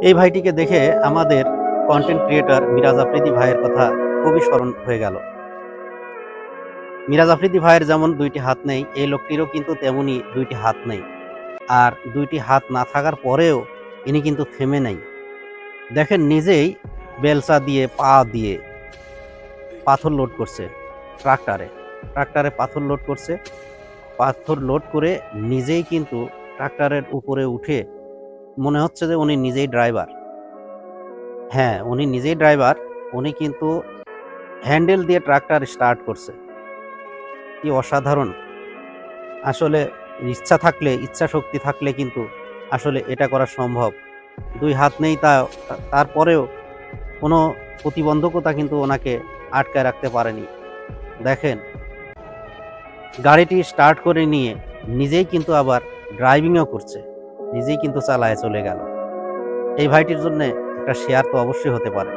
এই ভাইটিকে দেখে আমাদের কন্টেন্ট ক্রিয়েটর মিরাজ আফ্রিদি ভাইয়ের কথা খুবই স্মরণ হয়ে গেল। মিরাজ আফ্রিদি ভাইয়ের যেমন দুইটি হাত নেই, এই লোকটিরও কিন্তু তেমনই দুইটি হাত নেই। আর দুইটি হাত না থাকার পরেও ইনি কিন্তু থেমে নেই। দেখেন, নিজেই বেলচা দিয়ে পা দিয়ে পাথর লোড করছে ট্রাক্টারে পাথর লোড করছে। পাথর লোড করে নিজেই কিন্তু ট্রাক্টরের উপরে উঠে মনে হচ্ছে যে উনি নিজেই ড্রাইভার। হ্যাঁ, উনি নিজেই ড্রাইভার। উনি কিন্তু হ্যান্ডেল দিয়ে ট্রাক্টর স্টার্ট করছে। কি অসাধারণ! আসলে ইচ্ছা থাকলে, ইচ্ছা শক্তি থাকলে কিন্তু আসলে এটা করা সম্ভব। দুই হাত নেই, তারপরেও কোনো প্রতিবন্ধকতা কিন্তু ওনাকে আটকায় রাখতে পারেনি। দেখেন, গাড়িটি স্টার্ট করে নিয়ে নিজেই কিন্তু আবার ড্রাইভিংও করছে, নিজেই কিন্তু চালায় চলে গেল। এই ভাইটির জন্য একটা শেয়ার তো অবশ্যই হতে পারে।